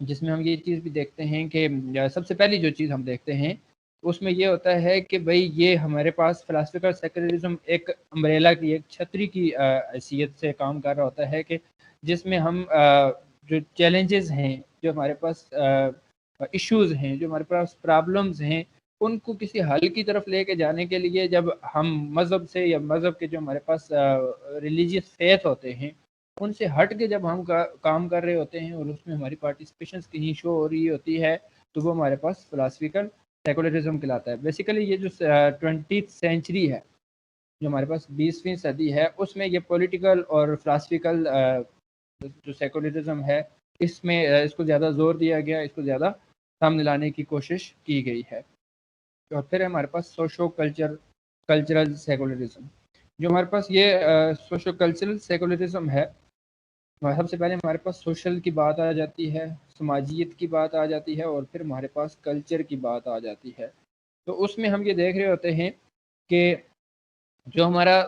جس میں ہم یہ چیز بھی دیکھتے ہیں کہ سب سے پہلی جو چیز ہم دیکھتے ہیں اس میں یہ ہوتا ہے کہ بھئی یہ ہمارے پاس فلاسفیکل سیکولرزم ایک امبریلا کی، ایک چھتری کی حیثیت سے کام کر رہا ہوتا ہے، کہ جس میں ہم جو چیلنجز ہیں، جو ہمارے پاس ایشوز ہیں، جو ہمارے پاس پرابلمز ہیں، ان کو کسی حل کی طرف لے کے جانے کے لیے جب ہم مذہب سے یا مذہب کے جو ہمارے پاس ریلیجیس فیتھ ہوتے ہیں ان سے ہٹ کے جب ہم کام کر رہے ہوتے ہیں اور اس میں ہماری پارٹیسپیشن کہیں شو ہو رہی ہوتی ہے تو وہ ہمارے پاس فلاسفیکل سیکولرزم کہلاتا ہے. بیسیکلی یہ جو 20th سینچری ہے، جو ہمارے پاس 20ویں صدی ہے، اس میں یہ پولیٹیکل اور فلاسفیکل جو سیکولرزم ہے اس میں اس کو زیادہ زور دیا گیا، اس کو زیادہ سامنے لانے کی کوشش کی گئی ہے. اور پھر ہمارے پاس سوشو کلچرل سیکولرزم. جو ہمارے پاس یہ سوشو کلچرل سیکولرزم ہے، سب سے پہلے ہمارے پاس سوشل کی بات آ جاتی ہے، سماجیت کی بات آ جاتی ہے، اور پھر ہمارے پاس کلچر کی بات آ جاتی ہے. تو اس میں ہم یہ دیکھ رہے ہوتے ہیں کہ جو ہمارا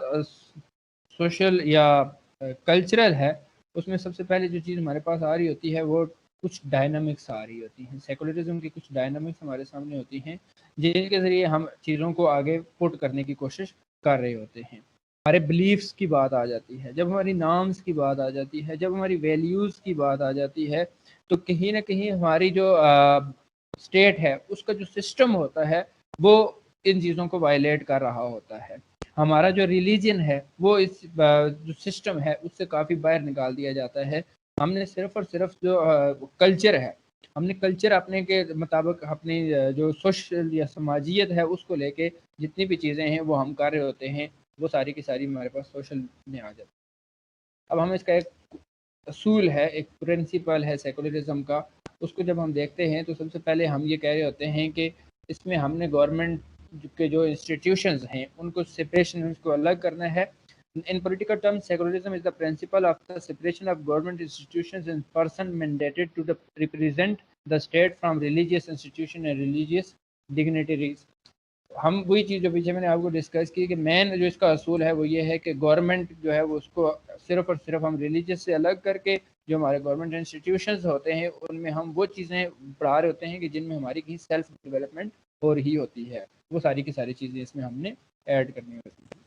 سوشل یا کلچرل ہے اس میں سب سے پہلے جو چیز ہمارے پاس آ رہی ہوتی ہے وہ کچھ ڈائنامکس آ رہی ہوتی ہیں. سیکولرزم کی کچھ ڈائنامکس ہمارے سامنے ہوتی ہیں جن کے ذریعے ہم چیزوں کو آگے پٹ کرنے کی کوشش کر رہے ہوتے ہیں. ہمارے بلیفس کی بات آ جاتی ہے، جب ہماری نامس کی بات آ جاتی ہے، جب ہماری ویلیوز کی بات آ جاتی ہے تو کہیں نہ کہیں ہماری جو اسٹیٹ ہے اس کا جو سسٹم ہوتا ہے وہ ان چیزوں کو وائلیٹ کر رہا ہوتا ہے. ہمارا جو ریلیجن ہے وہ اس جو سسٹم ہے اس سے کافی باہر نکال دیا جاتا ہے. ہم نے صرف اور صرف جو کلچر ہے، ہم نے کلچر اپنے کے مطابق اپنی جو سوشل یا سماجیت ہے اس کو لے کے جتنی بھی چیزیں ہیں وہ ہم کر رہے ہوتے ہیں وہ ساری کی ساری ہمارے پاس سوشل میں آ جاتی. اب ہم اس کا ایک اصول ہے، ایک پرنسپل ہے سیکولرزم کا، اس کو جب ہم دیکھتے ہیں تو سب سے پہلے ہم یہ کہہ رہے ہوتے ہیں کہ اس میں ہم نے گورنمنٹ کے جو انسٹیٹیوشنز ہیں ان کو سپریشن، ان کو الگ کرنا ہے. In political terms, secularism is the principle of the separation of government institutions and person mandated to represent the state from religious institution and religious dignitaries. ہم وہی چیز جو پیچھے میں نے آپ کو ڈسکس کی کہ مین جو اس کا اصول ہے وہ یہ ہے کہ گورنمنٹ جو ہے وہ اس کو صرف اور صرف ہم ریلیجیس سے الگ کر کے جو ہمارے گورنمنٹ انسٹیٹیوشنز ہوتے ہیں ان میں ہم وہ چیزیں پڑھا رہے ہوتے ہیں کہ جن میں ہماری کہیں سیلف ڈیولپمنٹ ہو رہی ہوتی ہے. وہ ساری کی ساری چیزیں اس میں ہم نے ایڈ کرنی ہوتی ہیں.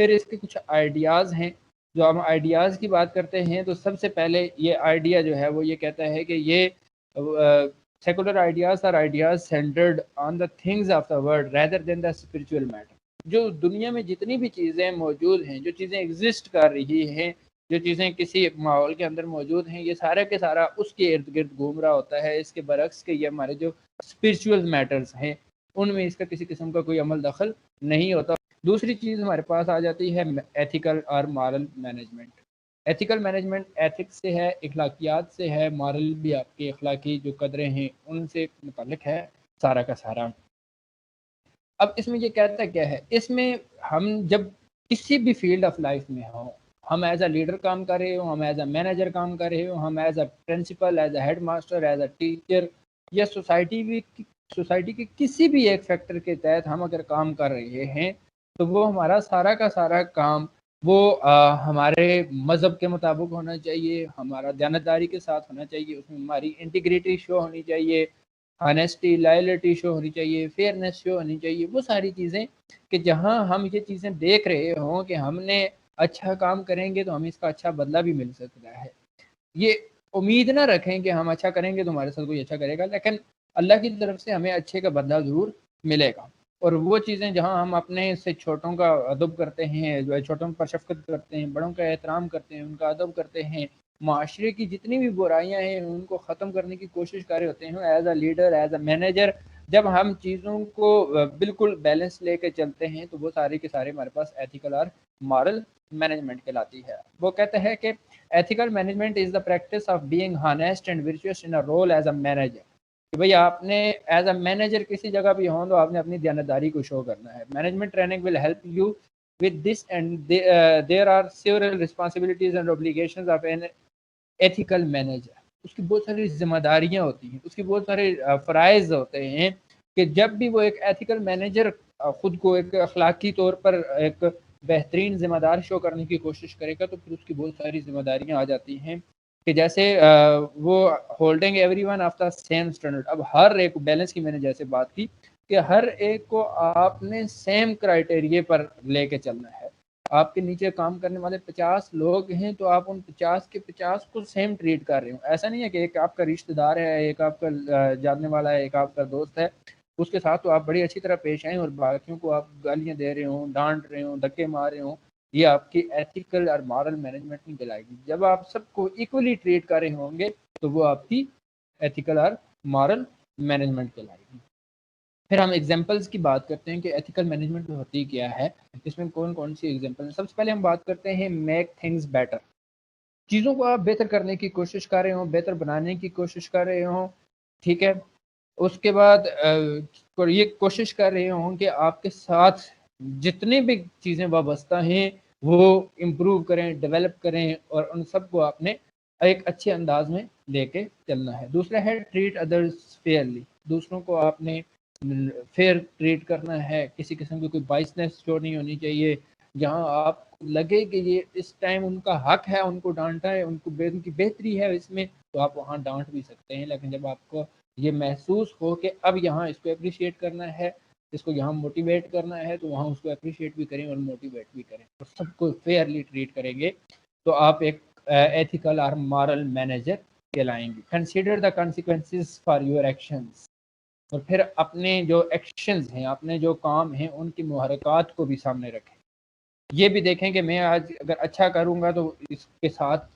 پھر اس کے کچھ آئیڈیاز ہیں. جو ہم آئیڈیاز کی بات کرتے ہیں تو سب سے پہلے یہ آئیڈیا جو ہے وہ یہ کہتا ہے کہ یہ secular ideas are ideas centered on the things of the world rather than the spiritual matter. جو دنیا میں جتنی بھی چیزیں موجود ہیں، جو چیزیں ایگزسٹ کر رہی ہیں، جو چیزیں کسی ماحول کے اندر موجود ہیں، یہ سارا کے سارا اس کے ارد گرد گھوم رہا ہوتا ہے. اس کے برعکس کہ یہ ہمارے جو اسپرچول میٹرز ہیں ان میں اس کا کسی قسم کا کوئی عمل دخل نہیں ہوتا. دوسری چیز ہمارے پاس آ جاتی ہے ایتھیکل اور moral management. Ethical management ethics سے ہے، اخلاقیات سے ہے، مارل بھی آپ کے اخلاقی جو قدریں ہیں ان سے متعلق ہے سارا کا سارا. اب اس میں یہ کہتا ہے کیا ہے، اس میں ہم جب کسی بھی فیلڈ آف لائف میں ہوں، ہم ایز اے لیڈر کام کر رہے ہوں، ہم ایز اے مینیجر کام کر رہے ہوں، ہم as a principal, as a headmaster, as a teacher یا سوسائٹی کے کسی بھی ایک فیکٹر کے تحت ہم اگر کام کر رہے ہیں تو وہ ہمارا سارا کا سارا کام وہ ہمارے مذہب کے مطابق ہونا چاہیے، ہمارا دیانتداری کے ساتھ ہونا چاہیے، اس میں ہماری انٹیگریٹی شو ہونی چاہیے، آنیسٹی، لائلٹی شو ہونی چاہیے، فیئرنیس شو ہونی چاہیے. وہ ساری چیزیں کہ جہاں ہم یہ چیزیں دیکھ رہے ہوں کہ ہم نے اچھا کام کریں گے تو ہمیں اس کا اچھا بدلہ بھی مل سکتا ہے. یہ امید نہ رکھیں کہ ہم اچھا کریں گے تو ہمارے ساتھ کوئی اچھا کرے گا، لیکن اللہ کی طرف سے ہمیں اچھے کا بدلہ ضرور ملے گا. اور وہ چیزیں جہاں ہم اپنے سے چھوٹوں کا ادب کرتے ہیں، جو چھوٹوں پر شفقت کرتے ہیں، بڑوں کا احترام کرتے ہیں، ان کا ادب کرتے ہیں، معاشرے کی جتنی بھی برائیاں ہیں ان کو ختم کرنے کی کوشش کر رہے ہوتے ہیں as a leader, as a manager. جب ہم چیزوں کو بالکل بیلنس لے کے چلتے ہیں تو وہ سارے کے سارے ہمارے پاس ایتھیکل اور مارل مینجمنٹ کہلاتی ہے. وہ کہتے ہیں کہ ethical management is the practice of being honest and virtuous in a role as a manager. کہ بھئی آپ نے ایز اے مینیجر کسی جگہ بھی ہوں تو آپ نے اپنی دیانتداری کو شو کرنا ہے. Management training will help you with this and there are several responsibilities and obligations of an ethical manager. اس کی بہت ساری ذمہ داریاں ہوتی ہیں، اس کی بہت سارے فرائض ہوتے ہیں کہ جب بھی وہ ایک ایتھیکل مینیجر خود کو ایک اخلاقی طور پر ایک بہترین ذمہ دار شو کرنے کی کوشش کرے گا تو پھر اس کی بہت ساری ذمہ داریاں آ جاتی ہیں کہ جیسے وہ holding every one of the same standard. اب ہر ایک بیلنس کی میں نے جیسے بات کی کہ ہر ایک کو آپ نے سیم کرائٹیریے پر لے کے چلنا ہے. آپ کے نیچے کام کرنے والے 50 لوگ ہیں تو آپ ان 50 کے 50 کو سیم ٹریٹ کر رہے ہوں. ایسا نہیں ہے کہ ایک آپ کا رشتہ دار ہے, ایک آپ کا جاننے والا ہے, ایک آپ کا دوست ہے, اس کے ساتھ تو آپ بڑی اچھی طرح پیش آئیں اور باقیوں کو آپ گالیاں دے رہے ہوں, ڈانٹ رہے ہوں, دھکے مار رہے ہوں. یہ آپ کی ایتھیکل اور مارل مینجمنٹ نہیں دلائے گی. جب آپ سب کو ایکولی ٹریٹ کر رہے ہوں گے تو وہ آپ کی ایتھیکل اور مارل مینجمنٹ کہلائے گی. پھر ہم ایگزامپلس کی بات کرتے ہیں کہ ایتھیکل مینجمنٹ ہوتی کیا ہے, اس میں کون کون سی ایگزامپل ہیں. سب سے پہلے ہم بات کرتے ہیں میک تھنگز بیٹر. چیزوں کو آپ بہتر کرنے کی کوشش کر رہے ہوں, بہتر بنانے کی کوشش کر رہے ہوں, ٹھیک ہے. اس کے بعد یہ کوشش کر رہے ہوں کہ آپ کے ساتھ جتنے بھی چیزیں وابستہ ہیں وہ امپروو کریں, ڈیولپ کریں, اور ان سب کو آپ نے ایک اچھے انداز میں لے کے چلنا ہے. دوسرا ہے ٹریٹ ادرس فیئرلی. دوسروں کو آپ نے فیئر ٹریٹ کرنا ہے, کسی قسم کی کوئی بائسنس شو نہیں ہونی چاہیے. جہاں آپ لگے کہ یہ اس ٹائم ان کا حق ہے ان کو ڈانٹا ہے, ان کو ان کی بہتری ہے اس میں, تو آپ وہاں ڈانٹ بھی سکتے ہیں. لیکن جب آپ کو یہ محسوس ہو کہ اب یہاں اس کو اپریشیٹ کرنا ہے, اس کو یہاں موٹیویٹ کرنا ہے, تو وہاں اس کو اپریشیٹ بھی کریں اور موٹیویٹ بھی کریں, اور سب کو فیئرلی ٹریٹ کریں گے تو آپ ایک ایتھیکل اور مارل مینیجر کہلائیں گے. Consider the consequences for your actions. اور پھر اپنے جو ایکشنز ہیں, اپنے جو کام ہیں, ان کی محرکات کو بھی سامنے رکھیں. یہ بھی دیکھیں کہ میں آج اگر اچھا کروں گا تو اس کے ساتھ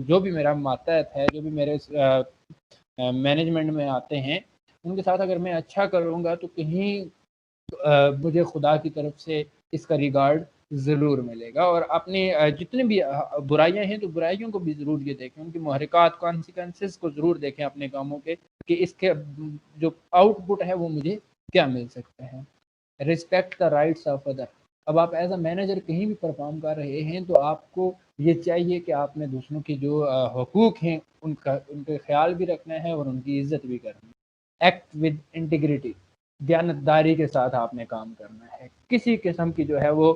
جو بھی میرا ماتحت ہے, جو بھی میرے مینجمنٹ میں آتے ہیں, ان کے ساتھ اگر میں اچھا کروں گا تو کہیں مجھے خدا کی طرف سے اس کا ریگارڈ ضرور ملے گا. اور اپنی جتنے بھی برائیاں ہیں تو برائیوں کو بھی ضرور یہ دیکھیں, ان کی محرکات کانسیکوینسز کو ضرور دیکھیں اپنے کاموں کے, کہ اس کے جو آؤٹ پٹ ہے وہ مجھے کیا مل سکتا ہے. Respect the rights of other. اب آپ ایز اے مینیجر کہیں بھی پرفارم کر رہے ہیں تو آپ کو یہ چاہیے کہ آپ نے دوسروں کی جو حقوق ہیں ان کا خیال بھی رکھنا ہے اور ان کی عزت بھی کرنی ہے. Act with integrity. دیانتداری کے ساتھ آپ نے کام کرنا ہے. کسی قسم کی جو ہے وہ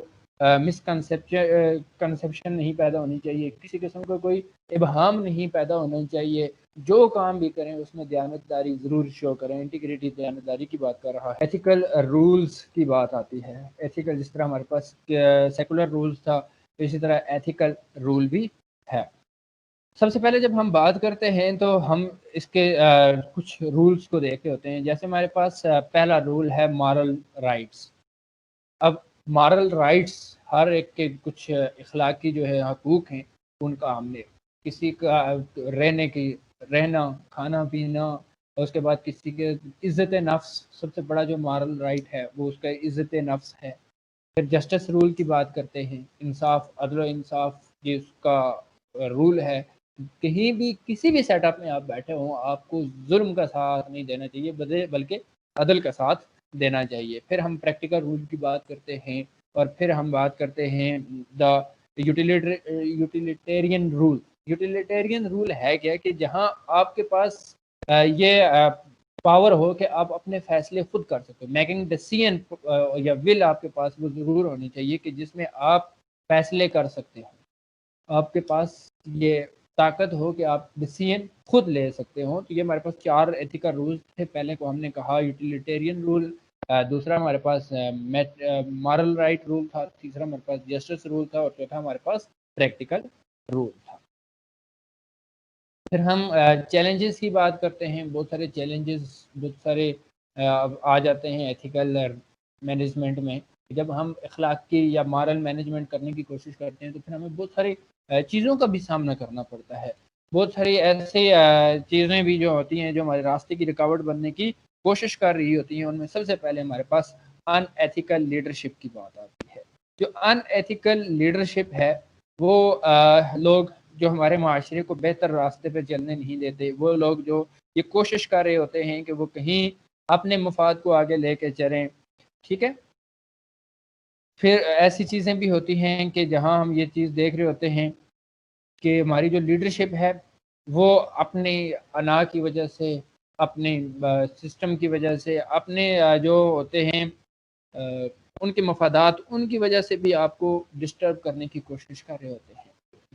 کنسیپشن نہیں پیدا ہونی چاہیے, کسی قسم کا کوئی ابہام نہیں پیدا ہونا چاہیے. جو کام بھی کریں اس میں دیانتداری ضرور شو کریں. انٹیگریٹی دیانتداری کی بات کر رہا ہے. ایتھیکل رولز کی بات آتی ہے. ایتھیکل جس طرح ہمارے پاس سیکولر رولز تھا, اسی طرح ایتھیکل رول بھی ہے. سب سے پہلے جب ہم بات کرتے ہیں تو ہم اس کے کچھ رولز کو دیکھ رہے ہوتے ہیں. جیسے ہمارے پاس پہلا رول ہے مارل رائٹس. اب مارل رائٹس ہر ایک کے کچھ اخلاقی جو ہے حقوق ہیں, ان کا ہم نے کسی کا رہنا, کھانا پینا, اور اس کے بعد کسی کے عزت نفس. سب سے بڑا جو مارل رائٹ ہے وہ اس کا عزت نفس ہے. پھر جسٹس رول کی بات کرتے ہیں, انصاف, عدل و انصاف, یہ اس کا رول ہے. کہیں بھی کسی بھی سیٹ اپ میں آپ بیٹھے ہوں, آپ کو ظلم کا ساتھ نہیں دینا چاہیے بلکہ عدل کا ساتھ دینا چاہیے. پھر ہم پریکٹیکل رول کی بات کرتے ہیں, اور پھر ہم بات کرتے ہیں دا یوٹیلیٹیرین رول. یوٹیلیٹیرین رول ہے کیا کہ جہاں آپ کے پاس یہ پاور ہو کہ آپ اپنے فیصلے خود کر سکتے. میکنگ ڈیسیژن یا ول آپ کے پاس وہ ضرور ہونی چاہیے کہ جس میں آپ فیصلے کر سکتے ہوں, آپ کے پاس یہ طاقت ہو کہ آپ ڈیسیژن خود لے سکتے ہوں. تو یہ ہمارے پاس 4 ایتھیکل رولز تھے. پہلے کو ہم نے کہا یوٹیلیٹیرین رول, دوسرا ہمارے پاس مارل رائٹ رول تھا, تیسرا ہمارے پاس جسٹس رول تھا, اور چوتھا ہمارے پاس پریکٹیکل رول تھا. پھر ہم چیلنجز کی بات کرتے ہیں. بہت سارے چیلنجز بہت سارے آ جاتے ہیں ایتھیکل مینجمنٹ میں. جب ہم اخلاقی یا مارل مینجمنٹ کرنے کی کوشش کرتے ہیں تو پھر ہمیں بہت ساری چیزوں کا بھی سامنا کرنا پڑتا ہے. بہت ساری ایسی چیزیں بھی جو ہوتی ہیں جو ہمارے راستے کی رکاوٹ بننے کی کوشش کر رہی ہوتی ہیں. ان میں سب سے پہلے ہمارے پاس ان ایتھیکل لیڈرشپ کی بات آتی ہے. جو ان ایتھیکل لیڈرشپ ہے وہ لوگ جو ہمارے معاشرے کو بہتر راستے پہ چلنے نہیں دیتے. وہ لوگ جو یہ کوشش کر رہے ہوتے ہیں کہ وہ کہیں اپنے مفاد کو آگے لے کے چلیں, ٹھیک ہے. پھر ایسی چیزیں بھی ہوتی ہیں کہ جہاں ہم یہ چیز دیکھ رہے ہوتے ہیں کہ ہماری جو لیڈرشپ ہے وہ اپنی انا کی وجہ سے, اپنے سسٹم کی وجہ سے, اپنے جو ہوتے ہیں ان کے مفادات, ان کی وجہ سے بھی آپ کو ڈسٹرب کرنے کی کوشش کر رہے ہوتے ہیں.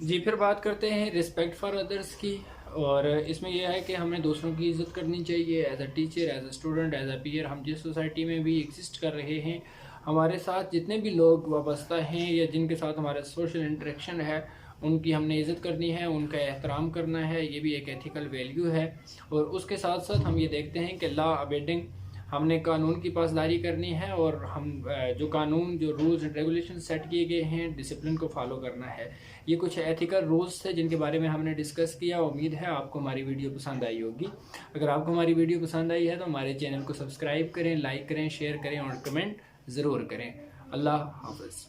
جی پھر بات کرتے ہیں رسپیکٹ فار ادرس کی، اور اس میں یہ ہے کہ ہمیں دوسروں کی عزت کرنی چاہیے as a teacher, as a student, as a peer. ہم جس سوسائٹی میں بھی ایگزسٹ کر رہے ہیں، ہمارے ساتھ جتنے بھی لوگ وابستہ ہیں یا جن کے ساتھ ہمارا سوشل انٹریکشن ہے، ان کی ہم نے عزت کرنی ہے، ان کا احترام کرنا ہے. یہ بھی ایک ایتھیکل ویلیو ہے. اور اس کے ساتھ ساتھ ہم یہ دیکھتے ہیں کہ لا ابیڈنگ، ہم نے قانون کی پاسداری کرنی ہے، اور ہم جو قانون، جو رولز اینڈ ریگولیشن سیٹ کیے گئے ہیں، ڈسپلن کو فالو کرنا ہے. یہ کچھ ایتھیکل رولز تھے جن کے بارے میں ہم نے ڈسکس کیا. امید ہے آپ کو ہماری ویڈیو پسند آئی ہوگی. اگر آپ کو ہماری ویڈیو پسند آئی ہے تو ہمارے چینل کو سبسکرائب کریں، لائک کریں، شیئر کریں اور کمنٹ ضرور کریں. اللہ حافظ.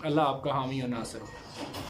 اللہ آپ کا حامی و ناصر ہو.